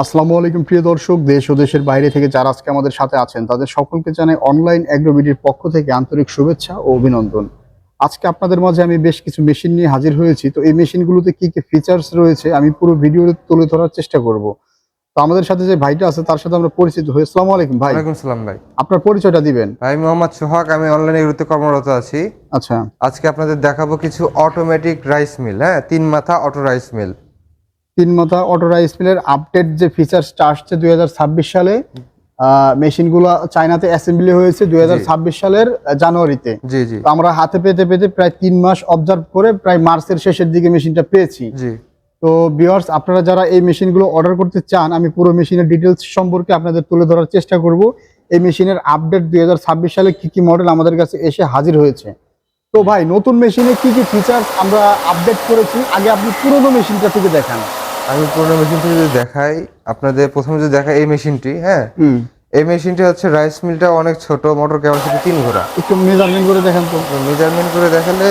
আসসালামু আলাইকুম প্রিয় দর্শক, দেশ ও দেশের বাইরে থেকে যারা আজকে আমাদের সাথে আছেন তাদের সকলকে জানাই অনলাইন অ্যাগ্রোবিডির পক্ষ থেকে আন্তরিক শুভেচ্ছা ও অভিনন্দন। আজকে আপনাদের মাঝে আমি বেশ কিছু মেশিন নিয়ে হাজির হয়েছি। তো এই মেশিনগুলোতে কি কি ফিচার্স রয়েছে আমি পুরো ভিডিও তুলে ধরার চেষ্টা করব। তো আমাদের সাথে যে ভাইটা আছে তার সাথে আমরা পরিচিত হই। আসসালামু আলাইকুম ভাই। ওয়ালাইকুম সালাম ভাই। আপনার পরিচয়টা দিবেন। ভাই মোহাম্মদ সোহাগ, আমি অনলাইন এগ্রোতে কর্মরত আছি। আচ্ছা, আজকে আপনাদের দেখাবো কিছু অটোমেটিক রাইস মিল, হ্যাঁ, 3 মাথা অটো রাইস মিল। 3 মাথা অটো রাইস মিলের আপডেট যে ফিচার্সটা আসছে 2026 সালে। মেশিনগুলো চায়নাতে অ্যাসেম্বলি হয়েছে 2026 সালের জানুয়ারিতে। জি জি। তো আমরা হাতে পেতে পেতে প্রায় 3 মাস অবজার্ভ করে প্রায় মার্চের শেষের দিকে মেশিনটা পেয়েছি। জি। তো ভিউয়ার্স, আপনারা যারা এই মেশিনগুলো অর্ডার করতে চান আমি পুরো মেশিনের ডিটেলস সম্পর্কে আপনাদের তুলে ধরার চেষ্টা করব। এই মেশিনের আপডেট 2026 সালে কি কি মডেল আমাদের কাছে এসে হাজির হয়েছে। তো ভাই, নতুন মেশিনে কি কি ফিচার্স আমরা আপডেট করেছি আগে আপনি পুরোনো মেশিনটা থেকে দেখান। আমি পুরোনো মেশিনটি যদি দেখাই আপনাদের, প্রথমে যদি দেখাই এই মেশিনটি, হ্যাঁ, এই মেশিনটি হচ্ছে রাইস মিলটা অনেক ছোট, মোটর ক্যাপাসিটি 3 ঘোড়া। একটু মেজারমেন্ট করে দেখান তো। মেজারমেন্ট করে দেখালে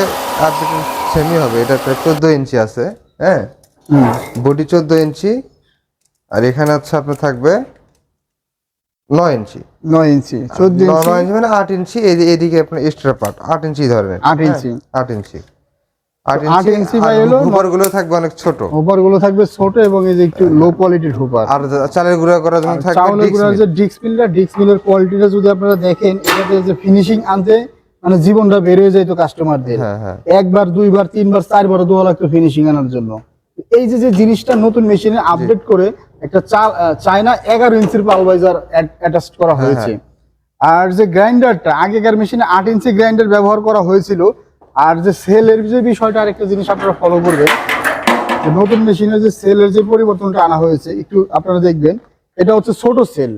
আপডেট সেমি হবে। এটা প্রায় 14 ইঞ্চি আছে, হ্যাঁ, বডি 14 ইঞ্চি, আর এখানে হচ্ছে আপনার থাকবে 9 ইঞ্চি। 9 ইঞ্চি 14 ইঞ্চি 9 ইঞ্চি মানে 8 ইঞ্চি। এদিকে আপনার এক্সট্রা পার্ট 8 ইঞ্চি ধরনের, 8 ইঞ্চি 8 ইঞ্চি 8 ইঞ্চি ভাই হলো। হুপার গুলো থাকবে অনেক ছোট, হুপার গুলো থাকবে ছোট এবং এই যে একটু লো কোয়ালিটির হুপার। আর চালের গুঁড়া করার জন্য থাকবে চালের গুঁড়ার যে ডিস্ক মিলের কোয়ালিটিটা যদি আপনারা দেখেন, এটাতে যে ফিনিশিং আনতে মানে জীবনটা বের হয়ে যাইতো কাস্টমারদের। একবার, দুইবার, তিনবার, চারবার দেওয়া লাগতো ফিনিশিং আনার জন্য। এই যে যে জিনিসটা নতুন মেশিনে আপডেট করে একটা চায়না 11 ইঞ্চির পালভাইজার অ্যাটাচ করা হয়েছে। আর যে গ্রাইন্ডারটা, আগেকার মেশিনে 8 ইঞ্চি গ্রাইন্ডার ব্যবহার করা হয়েছিল। আর যে সেলের যে বিষয়টা, আরেকটা জিনিস আপনারা ফলো করবেন, নতুন মেশিনের যে সেলের যে পরিবর্তনটা আনা হয়েছে একটু আপনারা দেখবেন। এটা হচ্ছে ছোট সেল।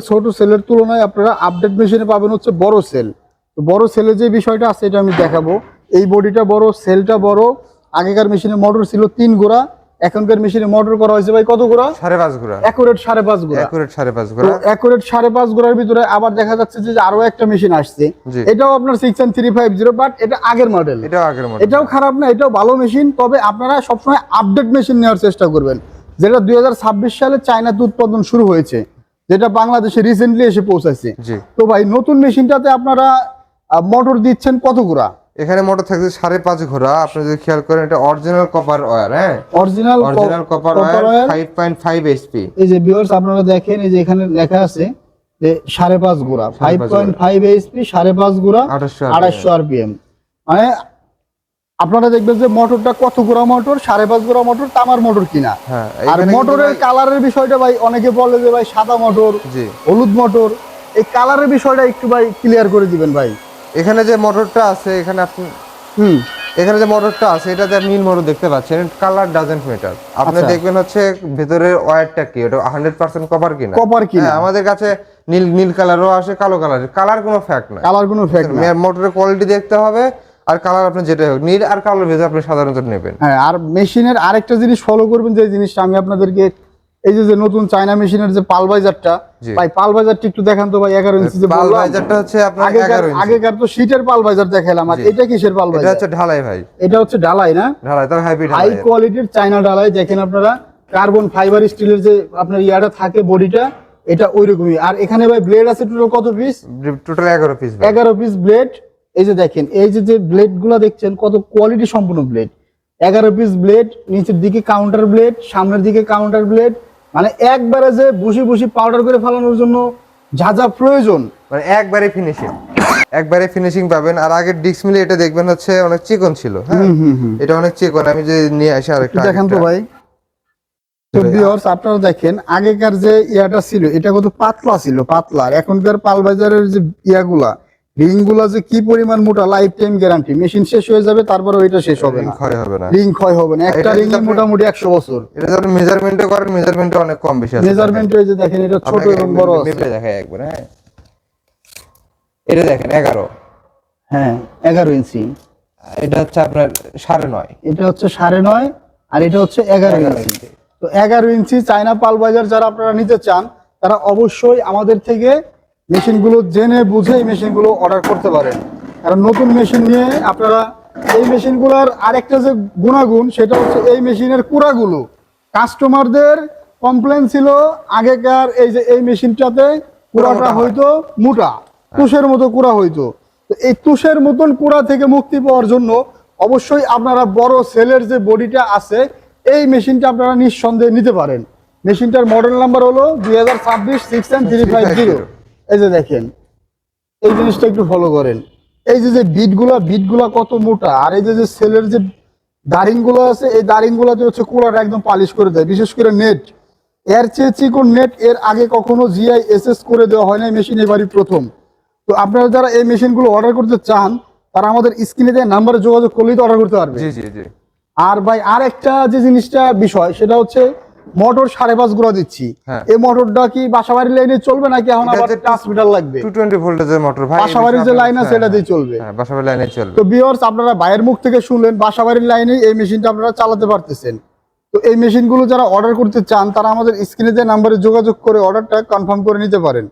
ছোট সেলের তুলনায় আপনারা আপডেট মেশিনে পাবেন হচ্ছে বড় সেল। তো বড় সেলের যে বিষয়টা আছে এটা আমি দেখাবো। এই বডিটা বড়, সেলটা বড়। আগেকার মেশিনে মোটর ছিল 3 গোড়া, এখনকার মেশিনে মোটর করা হয়েছে ভাই কত গোড়া? 5.5 গোড়া। অ্যাকুরেট 5.5 গোড়া। অ্যাকুরেট 5.5 গোড়া। তো অ্যাকুরেট 5.5 গোড়ার ভিতরে আবার দেখা যাচ্ছে যে আরো একটা মেশিন আসছে। এটাও আপনার 69350, বাট এটা আগের মডেল। এটাও খারাপ না, এটাও ভালো মেশিন। তবে আপনারা সবসময় আপডেট মেশিন নেওয়ার চেষ্টা করবেন, যেটা 2026 সালে চায়নাতে উৎপাদন শুরু হয়েছে, যেটা বাংলাদেশে রিসেন্টলি এসে পৌঁছাচ্ছে। তো ভাই, নতুন মেশিনটাতে আপনারা মোটর দিচ্ছেন কত গোড়া? এখানে মোটর থাকছে 5.5 ঘোড়া। আপনি যদি খেয়াল করেন, এটা অরিজিনাল কপার ওয়্যার, হ্যাঁ, অরিজিনাল কপার ওয়্যার 5.5 এইচপি। এই যে ভিউয়ার্স, আপনারা দেখেন, এই যে এখানে লেখা আছে যে 5.5 গোড়া, 5.5 এইচপি, 5.5 গোড়া, 2800 আরপিএম। মানে আপনারা দেখবেন যে মোটরটা কত গোড়া মোটর, 5.5 গোড়া মোটর, তামার মোটর কিনা। আর মোটরের কালারের বিষয়টা ভাই, অনেকে বলে যে ভাই সাদা মোটর, হলুদ মোটর, এই কালারের বিষয়টা একটু ভাই ক্লিয়ার করে দিবেন ভাই। এখানে যে মোটরটা আছে, এখানে আপনি এখানে যে মোটরটা আছে এটাতে নীল মোটর দেখতে পাচ্ছেন। Colour doesn't matter. আপনি দেখবেন হচ্ছে ভেতরের ওয়্যারটা কি, ওটা 100% কপার কিনা। আমাদের কাছে নীল কালারও আসে, কালো কালার কোনো ফ্যাক্ট না। মোটরের কোয়ালিটি দেখতে হবে, আর কালার আপনি যেটা হোক, নীল আর কালোর ভেতরে আপনি সাধারণত নেবেন। হ্যাঁ, আর মেশিনের আরেকটা জিনিস ফলো করবেন, যে জিনিসটা আমি আপনাদেরকে, এই যে নতুন চায়না মেশিনের যে পালভাইজারটা, ভাই পালভাইজারটা একটু দেখান তো ভাই। 11 ইঞ্চি যে পালভাইজারটা হচ্ছে আপনার 11 ইঞ্চি। আগেকার তো শীটের পালভাইজার দেখালাম, আর এটা কিসের পালভাইজার? এটা হচ্ছে ঢালাই ভাই। এটা হচ্ছে ঢালাই না? ঢালাই, তবে হাই কোয়ালিটির চায়না ঢালাই। দেখেন আপনারা, কার্বন ফাইবার স্টিলের যে আপনার ইয়াটা থাকে বডিটা, এটা ওইরকমই। আর এখানে ভাই ব্লেড আছে টোটাল কত piece? Total 11 piece. 11 piece blade. এই যে দেখেন, এই যে ব্লেড গুলা দেখছেন, কত কোয়ালিটি সম্পূর্ণ ব্লেড। 11 পিস ব্লেড, নিচের দিকে কাউন্টার ব্লেড, সামনের দিকে কাউন্টার ব্লেড। মানে একবারে যে বুশি পাউডার করে ফেলানোর জন্য যা যা প্রয়োজন, মানে একবারে ফিনিশিং পাবেন। আর আগের ডিস্ক মিলে এটা দেখবেন হচ্ছে অনেক চিকন ছিল, হ্যাঁ, এটা অনেক চিকন। আমি যে নিয়ে আসি আরেকটা দেখেন তো ভাই। তো ভিউয়ার্স, আপনারা দেখেন, আগেকার যে ইয়াটা ছিল এটা কত পাতলা ছিল, পাতলা। আর এখনকার পালভাইজারের যে ইয়াগুলা, রিংগুলা যে কি পরিমাণ মোটা, লাইফ টাইম গ্যারান্টি। মেশিন শেষ হয়ে যাবে, তারপরে ওইটা শেষ হবে না, রিং ক্ষয় হবে না। একটা রিং মোটামুটি 100 বছর। এটা যখন মেজারমেন্টে করেন, মেজারমেন্টে অনেক কম বেশি আছে। মেজারমেন্টে এই যে দেখেন, এটা ছোট এবং বড় আছে। মেপে দেখাই একবার, হ্যাঁ, এটা দেখেন 11, হ্যাঁ 11 ইঞ্চি। এটা হচ্ছে আপনার 9.5, এটা হচ্ছে 9.5, আর এটা হচ্ছে 11 ইঞ্চি। তো 11 ইঞ্চি চায়না পালভাইজার যারা আপনারা নিতে চান, তারা অবশ্যই আমাদের থেকে মেশিনগুলো জেনে বুঝে এই মেশিনগুলো অর্ডার করতে পারেন। কারণ নতুন মেশিন নিয়ে আপনারা, এই মেশিনগুলোর আরেকটা যে গুণাগুণ, সেটা হচ্ছে এই মেশিনের কুড়াগুলো কাস্টমারদের কমপ্লেন ছিল আগেকার এই যে এই মেশিনটাতে কুড়াটা হয়তো মোটা, তুষের মতো কুড়া হইতো। তো এই তুষের মতন কুড়া থেকে মুক্তি পাওয়ার জন্য অবশ্যই আপনারা বড় সেলের যে বডিটা আছে এই মেশিনটা আপনারা নিঃসন্দেহে নিতে পারেন। মেশিনটার মডেল নাম্বার হলো 2026-6N350। এই যে দেখেন, এই জিনিসটা একটু ফলো করেন। এই যে বিটগুলা কত মোটা, আর এই যে সেলের যে দারিং গুলো আছে এই দারিং গুলোতে হচ্ছে কুড়াটা একদম পালিশ করে দেয়। বিশেষ করে নেট, এর চেয়ে চিকন নেট এর আগে কখনো GI/SS করে দেওয়া হয় না, মেশিন এবারই প্রথম। তো আপনারা যারা এই মেশিনগুলো অর্ডার করতে চান তারা আমাদের স্ক্রিনে দেওয়া নাম্বারে যোগাযোগ করলেই তো অর্ডার করতে পারবে। জি জি জি। আর ভাই আর একটা যে জিনিসটা বিষয় সেটা হচ্ছে মোটর 5.5 গুঁড়া দিচ্ছি। এই মোটরটা কি বাসাবাড়ির লাইনে চলবে নাকি এখন আবার ট্রান্সমিটার লাগবে? 220 ভোল্টেজের মোটর ভাই, বাসাবাড়ির যে লাইন আছে এটা দিয়ে চলবে। হ্যাঁ, বাসাবাড়ির লাইনে চলবে। তো ভিউয়ার্স, আপনারা ভাইয়ের মুখ থেকে শুনলেন বাসাবাড়ির লাইনে এই মেশিনটা আপনারা চালাতে পারতেছেন। তো এই মেশিনগুলো যারা অর্ডার করতে চান তারা আমাদের স্ক্রিনে যে নাম্বারে যোগাযোগ করে অর্ডারটা কনফার্ম করে নিতে পারেন।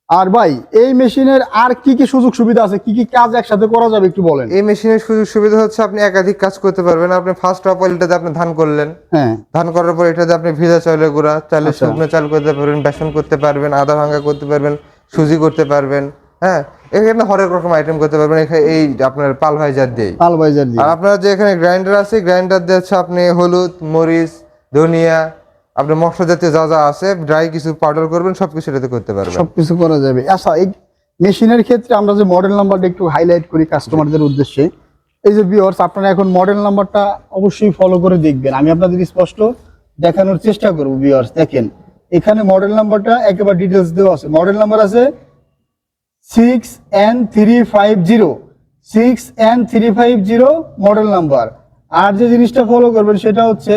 আর ভাই এই মেশিনের আর কি কি সুযোগ সুবিধা আছে, কি কি কাজ একসাথে করা যাবে একটু বলেন। এই মেশিনের সুযোগ সুবিধা হচ্ছে আপনি একাধিক কাজ করতে পারবেন। আপনি ফার্স্ট অফ অল এটাতে আপনি ধান করলেন, হ্যাঁ, ধান করার পর এটাতে আপনি ভিজা চাউলের গুঁড়া, চালে শুকনো চাল করতে পারবেন, বেসন করতে পারবেন, আদা ভাঙ্গা করতে পারবেন, সুজি করতে পারবেন। হ্যাঁ, এখানে হরেক রকম আইটেম করতে পারবেন এই আপনার পালভাইজার দিয়ে। আর আপনার যে এখানে গ্রাইন্ডার আছে, গ্রাইন্ডার দিয়ে হচ্ছে আপনি হলুদ, মরিচ, ধনিয়া, আপনার মশলা জাতীয় যা যা আছে ড্রাই কিছু পাউডার করবেন, সবকিছু এটাতে করতে পারবেন। সবকিছু করা যাবে। আচ্ছা, এই মেশিনের ক্ষেত্রে আমরা যে মডেল নাম্বারটা একটু হাইলাইট করি কাস্টমারদের উদ্দেশ্যে। এই যে ভিউয়ার্স, আপনারা এখন মডেল নাম্বারটা অবশ্যই ফলো করে দেখবেন। আমি আপনাদের স্পষ্ট দেখানোর চেষ্টা করব। ভিউয়ার্স দেখেন, এখানে মডেল নাম্বারটা একেবারে ডিটেইলস দেওয়া আছে। মডেল নাম্বার আছে 6N350, 6N350 মডেল নাম্বার। আর যে জিনিসটা ফলো করবেন সেটা হচ্ছে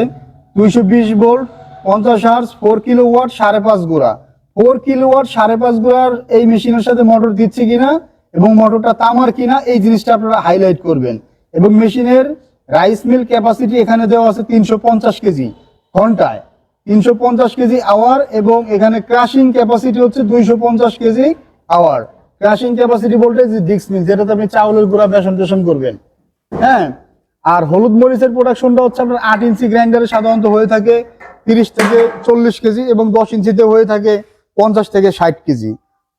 220 ভোল্ট, 50 হার্জ, 4 কিলোওয়াট, 5.5 গুঁড়া। 4 কিলোওয়াট 5.5 গুঁড়ার এই মেশিনের সাথে মোটর দিচ্ছে কিনা এবং মোটরটা তামার কিনা এই জিনিসটা আপনারা হাইলাইট করবেন। এবং মেশিনের রাইস মিল ক্যাপাসিটি এখানে দেওয়া আছে 350 কেজি ঘন্টায়, 350 কেজি আওয়ার। এবং এখানে ক্রাশিং ক্যাপাসিটি হচ্ছে 250 কেজি আওয়ার। ক্রাশিং ক্যাপাসিটি বলতে যে ডিক্স মিল, যেটাতে আপনি চাউলের গুঁড়া বেসন টেসন করবেন। হ্যাঁ, আর হলুদ মরিচের প্রোডাকশনটা হচ্ছে আপনার 8 ইঞ্চি গ্রাইন্ডারে সাধারণত হয়ে থাকে 30 থেকে 40 কেজি এবং 10 ইঞ্চিতে হয়ে থাকে 50 থেকে 60 কেজি।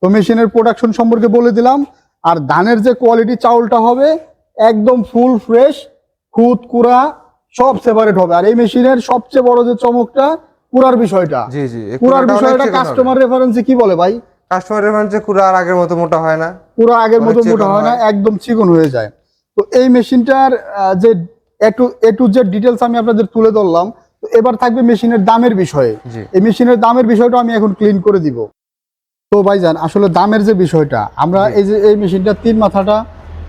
তো মেশিনের প্রোডাকশন সম্পর্কে বলে দিলাম। আর ধানের যে কোয়ালিটি চাউলটা হবে একদম ফুল ফ্রেশ, খুদ কুড়া সব সেপারেট হবে। আর এই মেশিনের সবচেয়ে বড় যে চমকটা কুড়ার বিষয়টা। জি জি, কুড়ার বিষয়টা কাস্টমার রেফারেন্সে কি বলে ভাই? কাস্টমার রেফারেন্সে কুড়া আর আগের মতো মোটা হয় না, পুরো আগের মতো মোটা হয় না, একদম চিকন হয়ে যায়। তো এই মেশিনটার যে এ টু জেড ডিটেলস আমি আপনাদের তুলে ধরলাম। তো এবার থাকবে মেশিনের দামের বিষয়ে। এই মেশিনের দামের বিষয়টা আমি এখন ক্লিন করে দিব। তো ভাইজান, আসলে দামের যে বিষয়টা, আমরা এই যে এই মেশিনটা 3 মাথাটা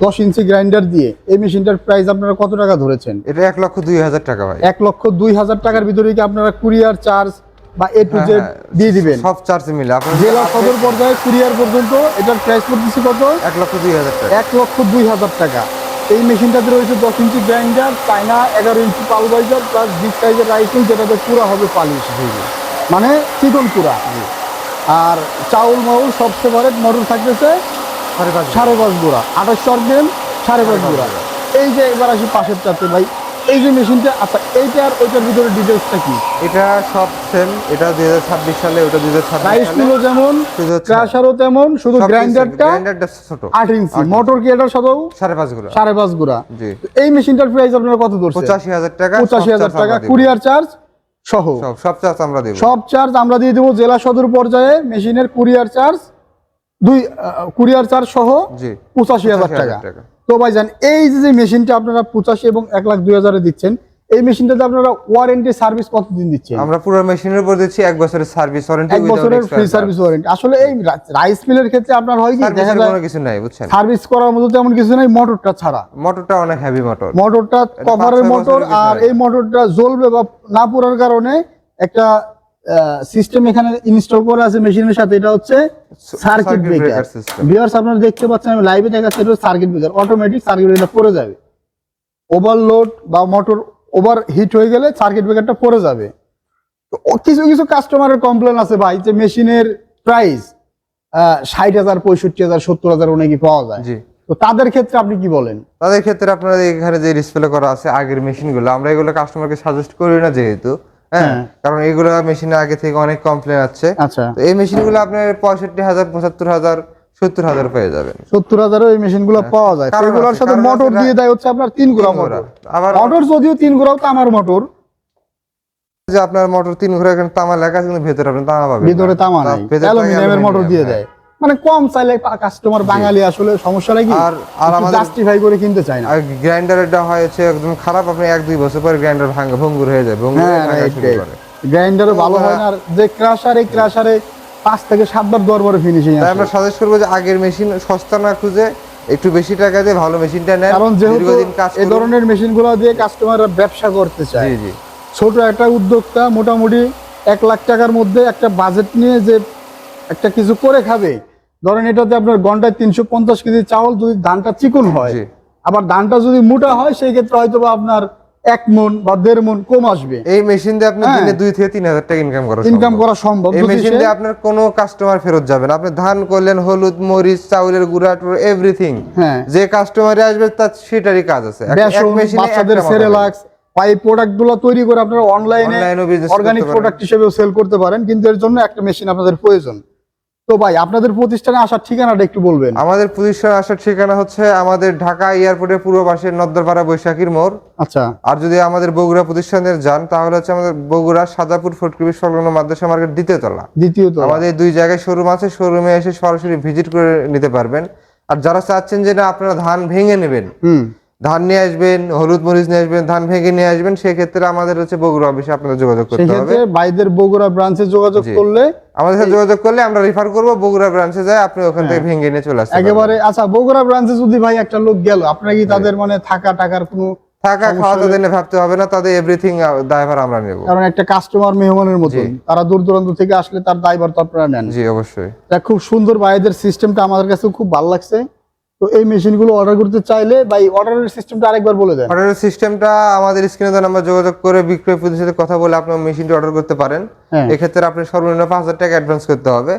10 ইঞ্চি গ্রাইন্ডার দিয়ে এই মেশিনটার প্রাইস আপনারা কত টাকা ধরেছেন? এটা 1,02,000 টাকা ভাই। 1,02,000 টাকার ভিতরে কি আপনারা কুরিয়ার চার্জ বা এ টু জেড দিয়ে দিবেন? সব চার্জ মিলে আপনারা জেলা সদর পর্যায়ে কুরিয়ার পর্যন্ত এটার প্রাইস পড়তেছে কত? 1,02,000 টাকা। 1,02,000 টাকা। এই মেশিনটাতে রয়েছে 10 ইঞ্চি গ্রাইন্ডার, চায়না 11 ইঞ্চি পালভাইজার প্লাস বিগ সাইজের রাইস মিল, যেটাতে পুরা হবে পালিশ, মানে চিকন পুরা। আর চাউল মাউল সব সেপারেট। মোটর থাকতেছে 5.5 গুঁড়া, 28 RPM, 5.5 গুঁড়া। এই যে এবার আসি পাশের চাতে ভাই, এই যে মেশিনটা, আচ্ছা এইটা আর ওইটার ভিতরে ডিটেইলসটা কি? এটা সব সেম, এটা 2026 সালে, ওটা 2026 রাইস সালে। মিলও যেমন, ক্রাশারও তেমন, শুধু গ্রাইন্ডারটা ছোট 8 ইঞ্চি। মোটর কি এটার সাথেও 5.5 গুঁড়া? 5.5 গুঁড়া। জি। এই মেশিনটার প্রাইস আপনারা কত ধরছেন? 85,000 টাকা। 85,000 টাকা কুরিয়ার চার্জ সহ। সব চার্জ আমরা দেব। সব চার্জ আমরা দিয়ে দেব জেলা সদর পর্যায়ে। মেশিনের কুরিয়ার চার্জ কুরিয়ার চার্জ সহ 85,000 টাকা। তো ভাইজান, এই যে মেশিনটা আপনারা 85 এবং 1,02,000 দিচ্ছেন, এই মেশিনটাতে আপনারা ওয়ারেন্টি সার্ভিস কতদিন দিচ্ছেন? আমরা পুরো মেশিনের উপর দিচ্ছি 1 বছরের সার্ভিস ওয়ারেন্টি, 1 বছরের ফ্রি সার্ভিস ওয়ারেন্টি। আসলে এই রাইস মিলের ক্ষেত্রে আপনার হয় কি, দেখা যায় কোনো কিছু নাই, বুঝছেন, সার্ভিস করার মতো তেমন কিছু নাই মোটরটা ছাড়া। মোটরটা অনেক হেভি মোটর, মোটরটা কভারের মোটর। আর এই মোটরটা জ্বলবে বা না পোড়ার কারণে একটা সিস্টেম এখানে ইনস্টল করা আছে মেশিনের সাথে, এটা হচ্ছে সার্কিট ব্রেকার সিস্টেম। ভিউয়ার্স, আপনারা দেখতে পাচ্ছেন, আমি লাইভে দেখাচ্ছি, এটা circuit breaker, automatic circuit breaker পড়ে যাবে। ওভারলোড বা মোটর ওভার হিট হয়ে গেলে সার্কিট ব্রেকারটা পড়ে যাবে। তো কিছু কিছু কাস্টমারের কমপ্লেন আছে ভাই, যে মেশিনের প্রাইস 60,000, 65,000, 70,000 অনেকই পাওয়া যায়। তো তাদের ক্ষেত্রে আপনি কি বলেন? তাদের ক্ষেত্রে আপনারা এখানে যে ডিসপ্লে করা আছে আগের মেশিনগুলো, আমরা এগুলো কাস্টমারকে সাজেস্ট করি না, যেহেতু হ্যাঁ, কারণ এইগুলো মেশিনে আগে থেকে অনেক কমপ্লেন আছে। আচ্ছা, তো এই মেশিনগুলো আপনার 65,000, 75,000, 70,000 পেয়ে যাবেন। 70,000 এই মেশিনগুলো পাওয়া যায়। কারণ এগুলোর আছে, সাথে কারণ মোটর আছে দিয়ে দেয় হচ্ছে আপনার 3 ঘোড়া তিন ঘোড়া। মোটর। আবার মোটর যদিও 3 ঘোড়াও তামার মোটর, যে আপনার মোটর 3 ঘোড়া, এখানে তামা লেখা আছে কিন্তু ভেতরে আপনি তামা পাবেন না। ভিতরে তামা নাই, ভেতরে অ্যালুমিনিয়ামের মোটর দিয়ে হ্যাঁ। দেয়। মানে কম চাইলে কাস্টমার বাঙালি আসলে সমস্যা নাকি আর আমাদের জাস্টিফাই করে কিনতে চায় না। আর গ্রাইন্ডারটা হয়েছে একদম খারাপ, আপনি 1-2 বছর পরে গ্রাইন্ডার ভঙ্গুর হয়ে যায়, ভঙ্গুর হয়ে ভাঙা শুরু করে। গ্রাইন্ডারও ভালো হয় না, আর যে ক্রাশার, এই ক্রাশারে 5 থেকে 7 বার দরবারে ফিনিশিং তাই আসে। আমরা সাজেস্ট করবো যে আগের মেশিন সস্তা না খুঁজে একটু বেশি টাকা দিয়ে ভালো মেশিনটা নেন, কারণ যেহেতু দীর্ঘদিন কাজ এই করুন। ধরনের মেশিনগুলো দিয়ে কাস্টমাররা ব্যবসা করতে চায়। জি জি, ছোট একটা উদ্যোক্তা মোটামুটি 1 লাখ টাকার মধ্যে একটা বাজেট নিয়ে যে একটা কিছু করে খাবে, ধরেন এটাতে আপনার ঘন্টায় 350 কেজি চাউল, যদি ধানটা চিকন হয়, জি। আবার ধানটা যদি মোটা হয়, সেই ক্ষেত্রে হয়তো বা আপনার 1 মণ বা 1.5 মণ কম আসবে। এই মেশিন দিয়ে আপনি হ্যাঁ। দিনে 2 থেকে 3,000 টাকা ইনকাম করা সম্ভব এই যদি মেশিন সে- দিয়ে আপনার কোনো কাস্টমার ফেরত যাবে না। আপনি ধান করলেন, হলুদ, মরিচ, চাউলের গুঁড়া, এভরিথিং, হ্যাঁ, যে কাস্টমারে আসবে তার সেটারই কাজ আছে। এক বেসন, মেশিনে বাচ্চাদের একটা model। সেরেলাক্স বা এই প্রোডাক্ট গুলো তৈরি করে আপনারা অনলাইনে অনলাইনেও business অর্গানিক করতে পারেন। প্রোডাক্ট হিসেবেও সেল করতে পারেন, কিন্তু এর জন্য একটা মেশিন আপনাদের প্রয়োজন। তো ভাই, আপনাদের প্রতিষ্ঠানে আসার ঠিকানাটা একটু বলবেন। আমাদের প্রতিষ্ঠান আসার ঠিকানা হচ্ছে আমাদের ঢাকা এয়ারপোর্টের পূর্ব পাশে নদ্দরপাড়া বৈশাখীর মোড়। আচ্ছা, আর যদি আমাদের বগুড়া প্রতিষ্ঠানে যান তাহলে হচ্ছে আমাদের বগুড়া সাজাপুর ফটকিবি সংলগ্ন মাদ্রাসা মার্কেট দ্বিতীয় তলা। দ্বিতীয়ত আমাদের 2 জায়গায় শোরুম আছে, শোরুমে এসে সরাসরি ভিজিট করে নিতে পারবেন। আর যারা চাচ্ছেন যে না আপনারা ধান ভেঙে নেবেন, ধান নিয়ে আসবেন, হলুদ মরিচ নিয়ে আসবেন, ধান ভেঙে নিয়ে আসবেন, সেক্ষেত্রে আমাদের হচ্ছে বগুড়া অফিসে আপনাদের যোগাযোগ করতে হবে। সেক্ষেত্রে ভাইদের বগুড়া ব্রাঞ্চে যোগাযোগ জি। করলে আমাদের সাথে যোগাযোগ করলে আমরা রেফার করব বগুড়া ব্রাঞ্চে, যায় আপনি ওখান থেকে ভেঙে নিয়ে চলে আসতে পারবেন। একেবারে। আচ্ছা, বগুড়া ব্রাঞ্চে যদি ভাই একটা লোক গেল, আপনারা কি তাদের মানে থাকা টাকার কোনো, থাকা খাওয়া তাদের নিয়ে ভাবতে হবে না, তাদের এভরিথিং দায়ভার আমরা নেব। কারণ একটা কাস্টমার মেহমানের মতো, তারা দূর দূরান্ত থেকে আসলে তার দায়ভার তো আপনারা নেন। জি অবশ্যই। এটা খুব সুন্দর, ভাইদের সিস্টেমটা আমাদের কাছে খুব ভালো লাগছে। তো এই মেশিনগুলো অর্ডার করতে চাইলে ভাই অর্ডারের সিস্টেমটা আরেকবার বলে দেন। অর্ডারের সিস্টেমটা আমাদের স্ক্রিনে দেওয়া নাম্বার যোগাযোগ করে বিক্রয় প্রতিনিধির সাথে কথা বলে আপনি মেশিনটি অর্ডার করতে পারেন। হ্যাঁ। এক্ষেত্রে আপনি সর্বনিম্ন 5,000 টাকা অ্যাডভান্স করতে হবে।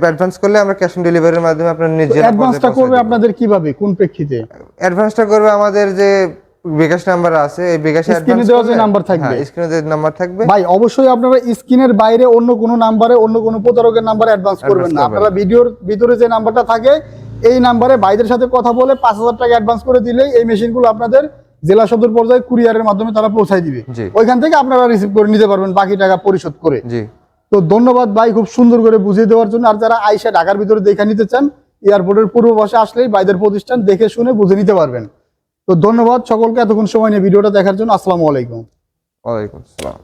অ্যাডভান্স করলে আমরা ক্যাশ অন ডেলিভারির মাধ্যমে আপনার নিজের অ্যাডভান্সটা করবে আপনাদের কিভাবে, কোন প্রেক্ষিতে? অ্যাডভান্সটা করবে আমাদের যে বিকাশ নাম্বার আছে, এই বিকাশে স্ক্রিনে দেওয়া যে নাম্বার থাকবে, স্ক্রিনে যে নাম্বার থাকবে ভাই অবশ্যই আপনারা স্ক্রিনের বাইরে অন্য কোনো নাম্বারে, অন্য কোনো প্রতারকের নাম্বারে অ্যাডভান্স করবেন না। আপনারা ভিডিওর ভিতরে যে নাম্বারটা থাকে এই নাম্বারে ভাইদের সাথে কথা বলে 5,000 টাকা অ্যাডভান্স করে দিলেই এই মেশিনগুলো আপনাদের জেলা সদর পর্যায়ে কুরিয়ারের মাধ্যমে তারা পৌঁছায় দিবে। জি। ওইখান থেকে আপনারা রিসিভ করে নিতে পারবেন বাকি টাকা পরিশোধ করে। জি। তো ধন্যবাদ ভাই, খুব সুন্দর করে বুঝিয়ে দেওয়ার জন্য। আর যারা আইসা ঢাকার ভিতরে দেখে নিতে চান, এয়ারপোর্টের পূর্ব পাশে আসলেই ভাইদের প্রতিষ্ঠান দেখে শুনে বুঝে নিতে পারবেন। তো ধন্যবাদ সকলকে এতক্ষণ সময় নিয়ে ভিডিওটা দেখার জন্য। আসসালামু আলাইকুম। ওয়ালাইকুম আসসালাম।